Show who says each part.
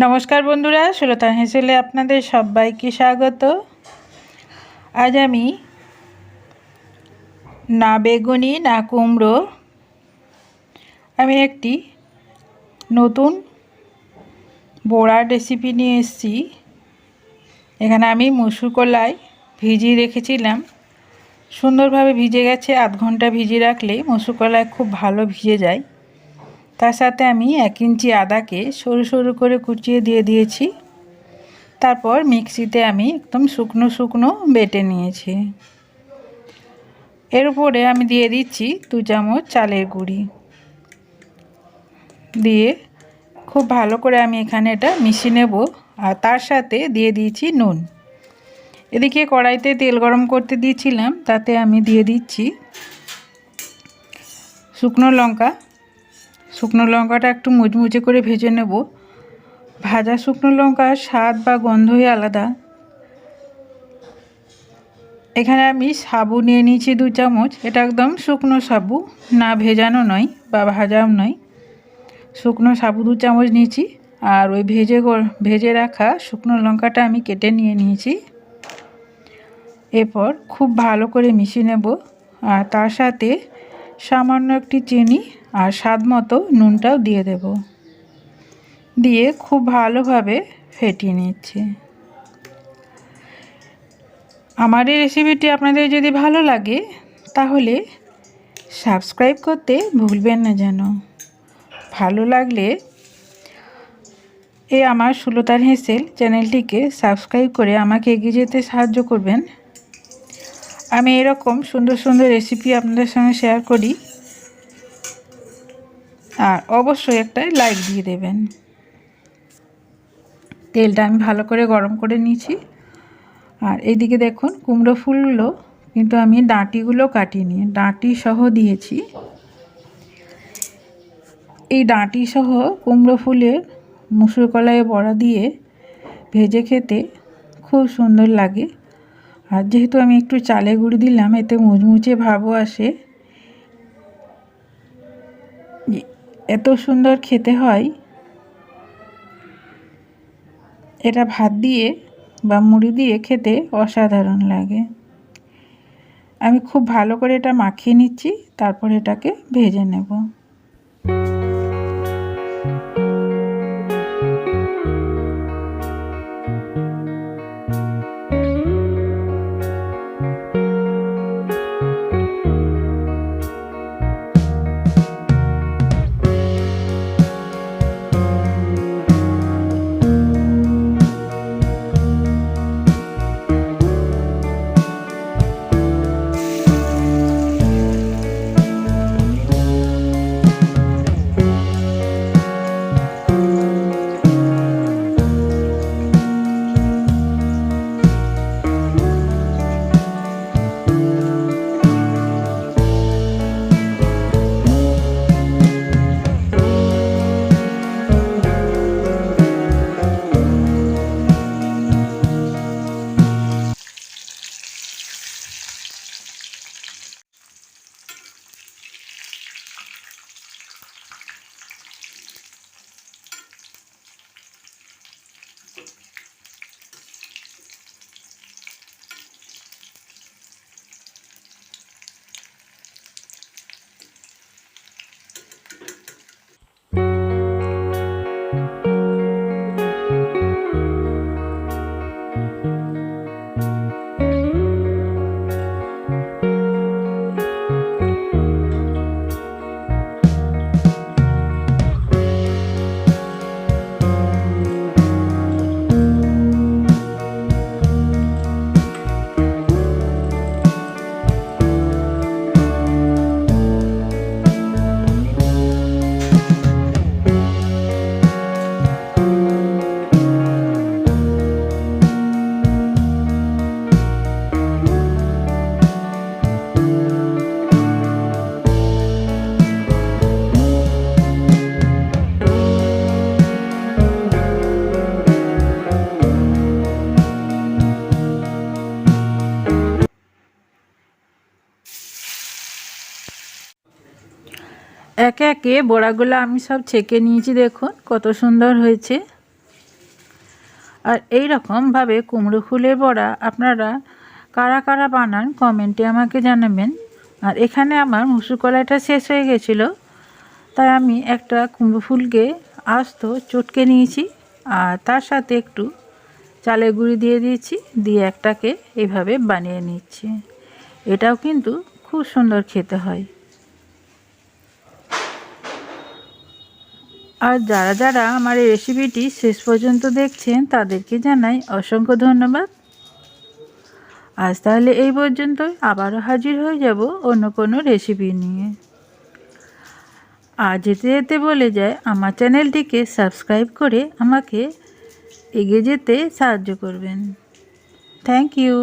Speaker 1: নমস্কার বন্ধুরা, সুলতান হেসেলে আপনাদের সবাইকে স্বাগত। আজ আমি না বেগুনি না কুমড়ো, আমি একটি নতুন বড়ার রেসিপি নিয়ে এসেছি। এখানে আমি মুসুর কলাই ভিজিয়ে রেখেছিলাম, সুন্দরভাবে ভিজে গেছে। আধ ঘন্টা ভিজিয়ে রাখলে মুসুর কলাই খুব ভালো ভিজে যায়। তার সাথে আমি 1 ইঞ্চি আদাকে সরু সরু করে কুচিয়ে দিয়ে দিয়েছি। তারপর মিক্সিতে আমি একদম শুকনো শুকনো বেটে নিয়েছি। এর উপরে আমি দিয়ে দিচ্ছি 2 চামচ চালের গুঁড়ি, দিয়ে খুব ভালো করে আমি এখানে এটা মিশিয়ে নেব। আর তার সাথে দিয়ে দিয়েছি নুন। এদিকে কড়াইতে তেল গরম করতে দিয়েছিলাম, তাতে আমি দিয়ে দিচ্ছি শুকনো লঙ্কা। শুকনো লঙ্কাটা একটু মুচমুচে করে ভেজে নেব। ভাজা শুকনো লঙ্কার স্বাদ বা গন্ধই আলাদা। এখানে আমি সাবু নিয়ে নিয়েছি 2 চামচ। এটা একদম শুকনো সাবু, না ভেজানো নয় বা ভাজাও নয়। শুকনো সাবু 2 চামচ নিয়েছি। আর ওই ভেজে রাখা শুকনো লঙ্কাটা আমি কেটে নিয়ে নিয়েছি। এরপর খুব ভালো করে মিশিয়ে নেব। আর তার সাথে সামান্য একটি চিনি আর স্বাদ মতো নুনটাও দিয়ে দেব। দিয়ে খুব ভালোভাবে ফেটিয়ে নিচ্ছি। আমার এই রেসিপিটি আপনাদের যদি ভালো লাগে তাহলে সাবস্ক্রাইব করতে ভুলবেন না যেন। ভালো লাগলে আমার সুলতান হেসেল চ্যানেলটিকে সাবস্ক্রাইব করে আমাকে এগিয়ে যেতে সাহায্য করবেন। আমি এরকম সুন্দর সুন্দর রেসিপি আপনাদের সঙ্গে শেয়ার করি। আর অবশ্যই একটা লাইক দিয়ে দেবেন। তেলটা আমি ভালো করে গরম করে নিয়েছি। আর এইদিকে দেখুন কুমড়ো ফুলগুলো কিন্তু আমি ডাঁটিগুলো কাটিনি, ডাঁটি সহ দিয়েছি। এই ডাঁটি সহ কুমড়ো ফুলের মুসুর কলাই বড়া দিয়ে ভেজে খেতে খুব সুন্দর লাগে। আর যেহেতু আমি একটু চালের গুঁড়ি দিলাম, এতে মুচমুচে ভাবও আসে। এত সুন্দর খেতে হয়। এটা ভাত দিয়ে বা মুড়ি দিয়ে খেতে অসাধারণ লাগে। আমি খুব ভালো করে এটা মাখিয়ে নিচ্ছি, তারপর এটাকে ভেজে নেব। একে একে বড়াগুলো আমি সব ছেঁকে নিয়েছি। দেখুন কত সুন্দর হয়েছে। আর এই রকমভাবে কুমড়ো ফুলের বড়া আপনারা কারা কারা বানান কমেন্টে আমাকে জানাবেন। আর এখানে আমার মুসুর কলাইটা শেষ হয়ে গেছিলো, তাই আমি একটা কুমড়ো ফুলকে আস্ত চটকে নিয়েছি আর তার সাথে একটু চালের গুঁড়ি দিয়ে দিয়েছি, দিয়ে একটাকে এইভাবে বানিয়ে নিচ্ছি। এটাও কিন্তু খুব সুন্দর খেতে হয়। আর যারা যারা আমার এই রেসিপিটি শেষ পর্যন্ত দেখছেন তাদেরকে জানাই অসংখ্য ধন্যবাদ। আজ তাহলে এই পর্যন্তই, আবারও হাজির হয়ে যাব অন্য কোনো রেসিপি নিয়ে। আর যেতে যেতে বলে যায় আমার চ্যানেলটিকে সাবস্ক্রাইব করে আমাকে এগিয়ে যেতে সাহায্য করবেন। Thank you.